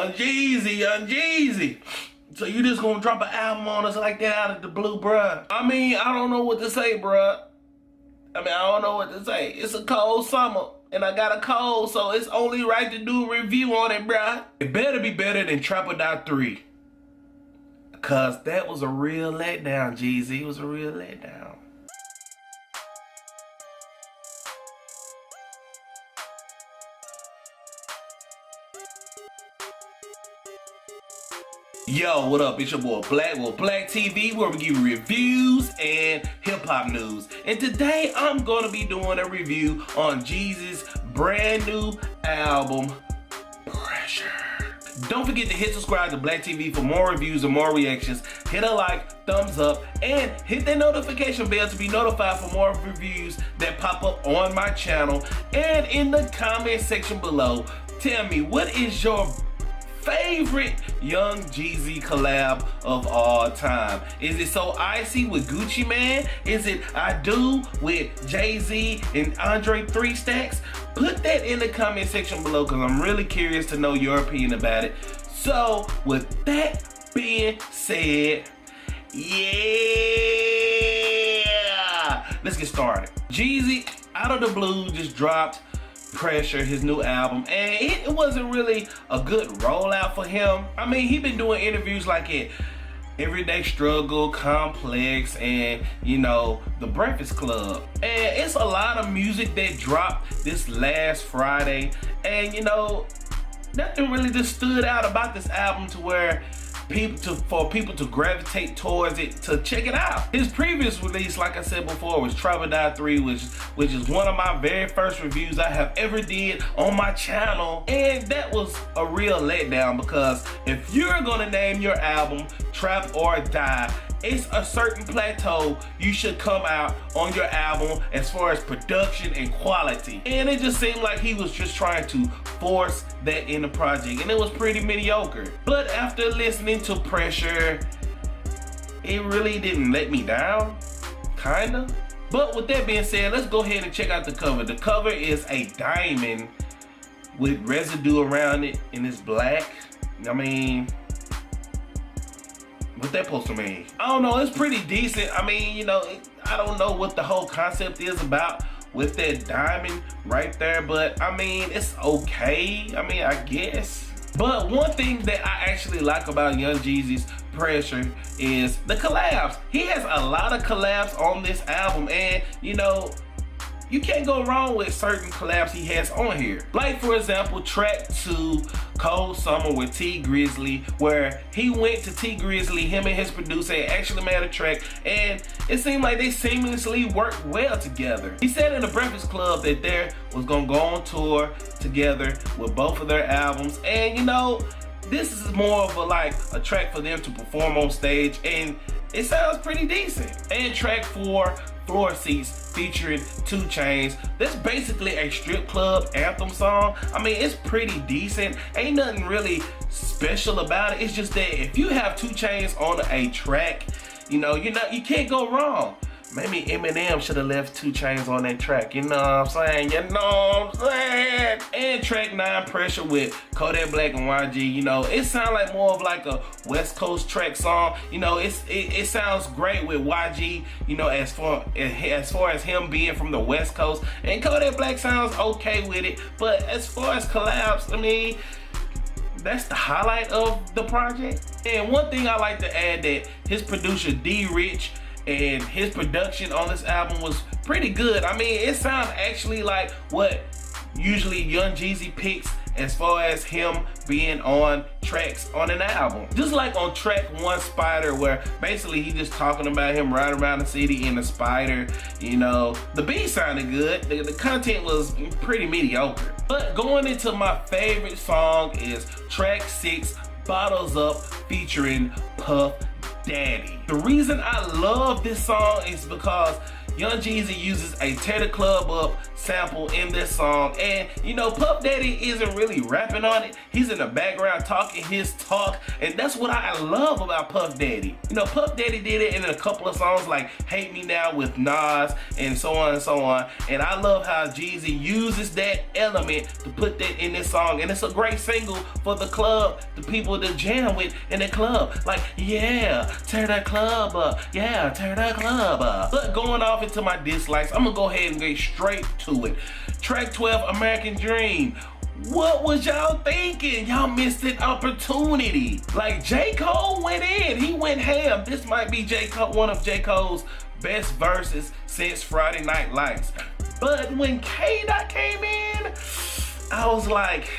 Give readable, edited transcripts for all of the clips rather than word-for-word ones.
Young Jeezy. So you just gonna drop an album on us like that out of the blue, bruh? I mean, I don't know what to say, bruh. I don't know what to say. It's a cold summer, and I got a cold, so it's only right to do a review on it, bruh. It better be better than Trapper 3. Cause that was a real letdown, Jeezy. It was a real letdown. Yo, what up? It's your boy Black with Black TV, where we give you reviews and hip-hop news. And today I'm gonna be doing a review on Jeezy's brand new album, Pressure. Don't forget to hit subscribe to Black TV for more reviews and more reactions. Hit a like, thumbs up, and hit that notification bell to be notified for more reviews that pop up on my channel. And in the comment section below, tell me, what is your favorite Young Jeezy collab of all time? Is it So Icy with Gucci Mane? Is it I Do with Jay-Z and Andre 3 Stacks? Put that in the comment section below, because I'm really curious to know your opinion about it. So with that being said, yeah, let's get started. Jeezy out of the blue just dropped Pressure, his new album, and it wasn't really a good rollout for him. I mean, he been doing interviews like it Everyday Struggle, Complex, and you know, The Breakfast Club. And it's a lot of music that dropped this last Friday, and you know, nothing really just stood out about this album to where for people to gravitate towards it, to check it out. His previous release, like I said before, was Trapper 3, which is one of my very first reviews I have ever did on my channel. And that was a real letdown, because if you're gonna name your album Trap or Die, it's a certain plateau you should come out on your album as far as production and quality. And it just seemed like he was just trying to force that in the project, and it was pretty mediocre. But after listening to Pressure, it really didn't let me down, kinda. But with that being said, let's go ahead and check out the cover. The cover is a diamond with residue around it, and it's black. I mean, what that supposed to mean? I don't know, it's pretty decent. I mean, you know, I don't know what the whole concept is about with that diamond right there, but I mean, it's okay. I mean, I guess. But one thing that I actually like about Young Jeezy's Pressure is the collabs. He has a lot of collabs on this album, and you know, you can't go wrong with certain collabs he has on here. Like, for example, track 2, Cold Summer with T Grizzley, where he went to T Grizzley, him and his producer, and actually made a track, and it seemed like they seamlessly worked well together. He said in the Breakfast Club that they was gonna go on tour together with both of their albums, and you know, this is more of a track for them to perform on stage, and it sounds pretty decent. And track 4, Floor Seats, featuring 2 Chainz. That's basically a strip club anthem song. I mean, it's pretty decent. Ain't nothing really special about it. It's just that if you have 2 Chainz on a track, you know, you can't go wrong. Maybe Eminem should have left 2 Chainz on that track, you know what I'm saying? You know what I'm saying? And track 9, Pressure with Kodak Black and YG, you know, it sounds like more of like a West Coast track song. You know, it sounds great with YG, you know, as far as him being from the West Coast. And Kodak Black sounds okay with it, but as far as collabs, I mean, that's the highlight of the project. And one thing I like to add, that his producer D Rich and his production on this album was pretty good. I mean, it sounds actually like what usually Young Jeezy picks as far as him being on tracks on an album. Just like on track 1, Spyder, where basically he just talking about him riding around the city in a Spyder. You know, the beat sounded good, the content was pretty mediocre. But going into my favorite song is track 6, Bottles Up, featuring Puff Daddy. The reason I love this song is because Young Jeezy uses a Tear the Club Up sample in this song, and you know, Puff Daddy isn't really rapping on it. He's in the background talking his talk, and that's what I love about Puff Daddy. You know, Puff Daddy did it in a couple of songs like Hate Me Now with Nas and so on and so on, and I love how Jeezy uses that element to put that in this song, and it's a great single for the club, the people to jam with in the club. Like, yeah, tear that club up, yeah, tear that club up. But going off into my dislikes, I'm gonna go ahead and get straight to it. Track 12, American Dream. What was y'all thinking? Y'all missed an opportunity. Like, J. Cole went in, he went ham. This might be one of J. Cole's best verses since Friday Night Lights. But when Kodak came in, I was like,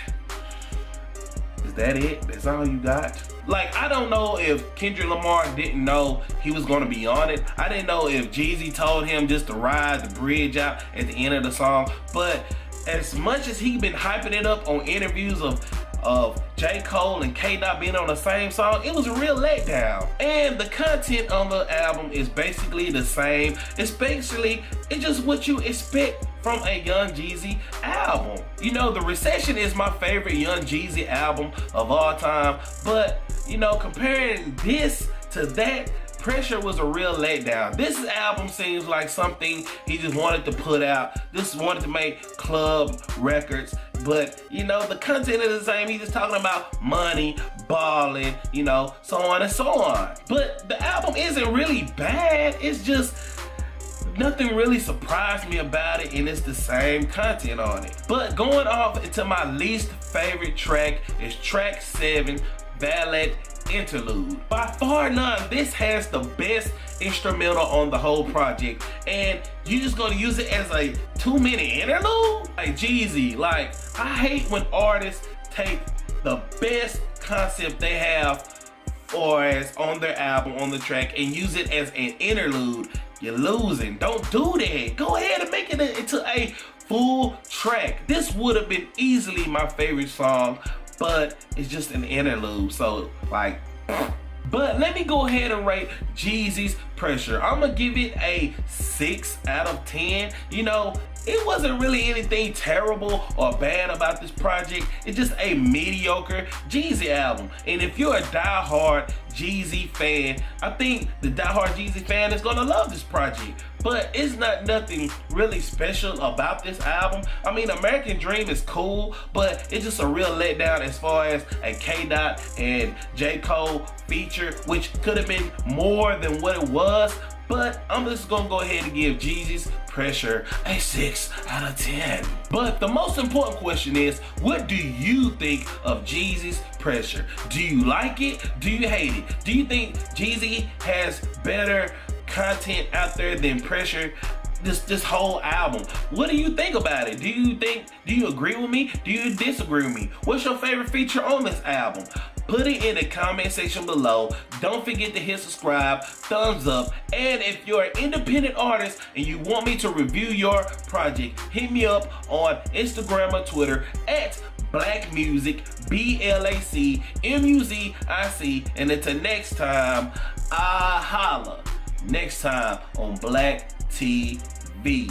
is that it? That's all you got? Like, I don't know if Kendrick Lamar didn't know he was gonna be on it. I didn't know if Jeezy told him just to ride the bridge out at the end of the song. But as much as he been hyping it up on interviews of J. Cole and K-Dot being on the same song, it was a real letdown. And the content on the album is basically the same. It's just what you expect from a Young Jeezy album. You know, The Recession is my favorite Young Jeezy album of all time, but you know, comparing this to that, Pressure was a real letdown. This album seems like something he just wanted to put out, just wanted to make club records, but you know, the content is the same. He's just talking about money, balling, you know, so on and so on. But the album isn't really bad, it's just nothing really surprised me about it, and it's the same content on it. But going off into my least favorite track is track 7, Valet, Interlude. By far none, this has the best instrumental on the whole project, and you just gonna use it as a 2-minute interlude? Like, Jeezy, like, I hate when artists take the best concept they have or as on their album, on the track, and use it as an interlude. You're losing. Don't do that. Go ahead and make it into a full track. This would have been easily my favorite song, but it's just an interlude, so like, but let me go ahead and rate Jeezy's Pressure. I'm gonna give it a 6 out of 10. You know, it wasn't really anything terrible or bad about this project. It's just a mediocre Jeezy album. And if you're a die-hard Jeezy fan, I think the die-hard Jeezy fan is gonna love this project. But it's not nothing really special about this album. I mean, American Dream is cool, but it's just a real letdown as far as a K-Dot and J. Cole feature, which could have been more than what it was. But I'm just gonna go ahead and give Jeezy's Pressure a 6 out of 10. But the most important question is, what do you think of Jeezy's Pressure? Do you like it? Do you hate it? Do you think Jeezy has better content out there than Pressure? This whole album. What do you think about it? Do you agree with me? Do you disagree with me? What's your favorite feature on this album? Put it in the comment section below. Don't forget to hit subscribe, thumbs up, and if you're an independent artist and you want me to review your project, hit me up on Instagram or Twitter at Black Music, BLACMUZIC, and until next time, I holla. Next time on Black TV.